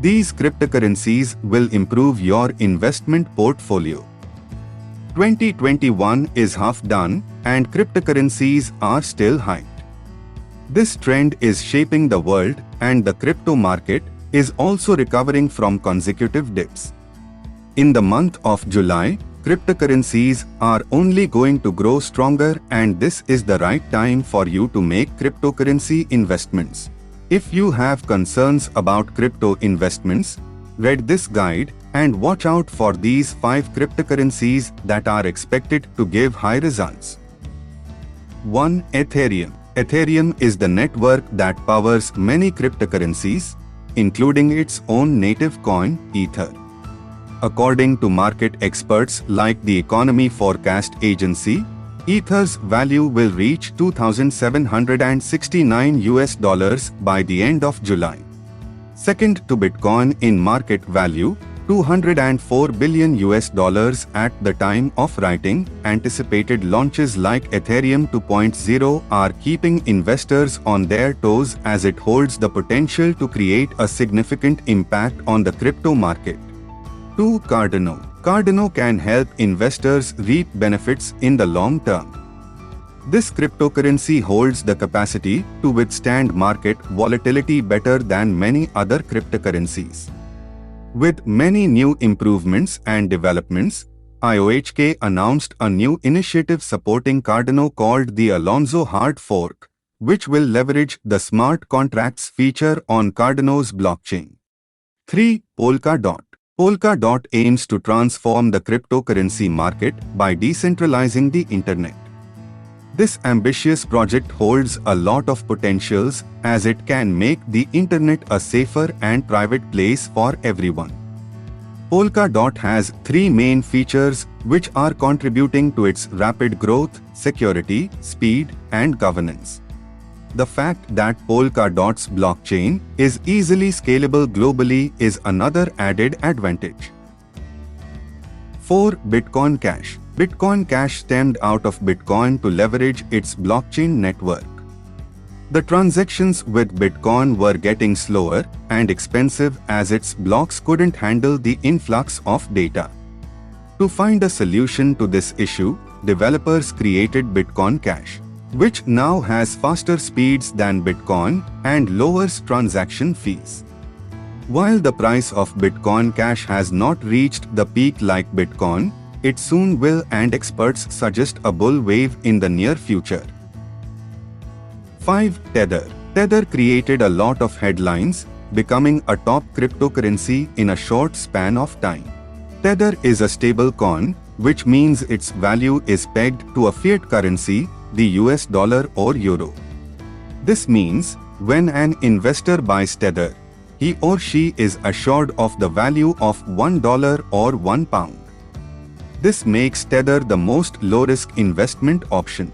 These cryptocurrencies will improve your investment portfolio. 2021 is half done and cryptocurrencies are still hyped. This trend is shaping the world and the crypto market is also recovering from consecutive dips. In the month of July, cryptocurrencies are only going to grow stronger, and this is the right time for you to make cryptocurrency investments. If you have concerns about crypto investments, read this guide and watch out for these 5 cryptocurrencies that are expected to give high results. 1. Ethereum. Ethereum is the network that powers many cryptocurrencies, including its own native coin, Ether. According to market experts like the Economy Forecast Agency, Ether's value will reach $2,769 by the end of July. Second to Bitcoin in market value, $204 billion at the time of writing. Anticipated launches like Ethereum 2.0 are keeping investors on their toes as it holds the potential to create a significant impact on the crypto market. 2. Cardano. Cardano can help investors reap benefits in the long term. This cryptocurrency holds the capacity to withstand market volatility better than many other cryptocurrencies. With many new improvements and developments, IOHK announced a new initiative supporting Cardano called the Alonzo Hard Fork, which will leverage the smart contracts feature on Cardano's blockchain. 3. Polkadot. Polkadot aims to transform the cryptocurrency market by decentralizing the internet. This ambitious project holds a lot of potentials as it can make the internet a safer and private place for everyone. Polkadot has 3 main features which are contributing to its rapid growth: security, speed, and governance. The fact that Polkadot's blockchain is easily scalable globally is another added advantage. 4. Bitcoin Cash. Bitcoin Cash stemmed out of Bitcoin to leverage its blockchain network. The transactions with Bitcoin were getting slower and expensive as its blocks couldn't handle the influx of data. To find a solution to this issue, developers created Bitcoin Cash, which now has faster speeds than Bitcoin and lowers transaction fees. While the price of Bitcoin Cash has not reached the peak like Bitcoin, it soon will, and experts suggest a bull wave in the near future. 5. Tether. Tether created a lot of headlines, becoming a top cryptocurrency in a short span of time. Tether is a stable coin, which means its value is pegged to a fiat currency, the US dollar or euro. This means when an investor buys Tether, he or she is assured of the value of $1 or £1. This makes Tether the most low-risk investment option.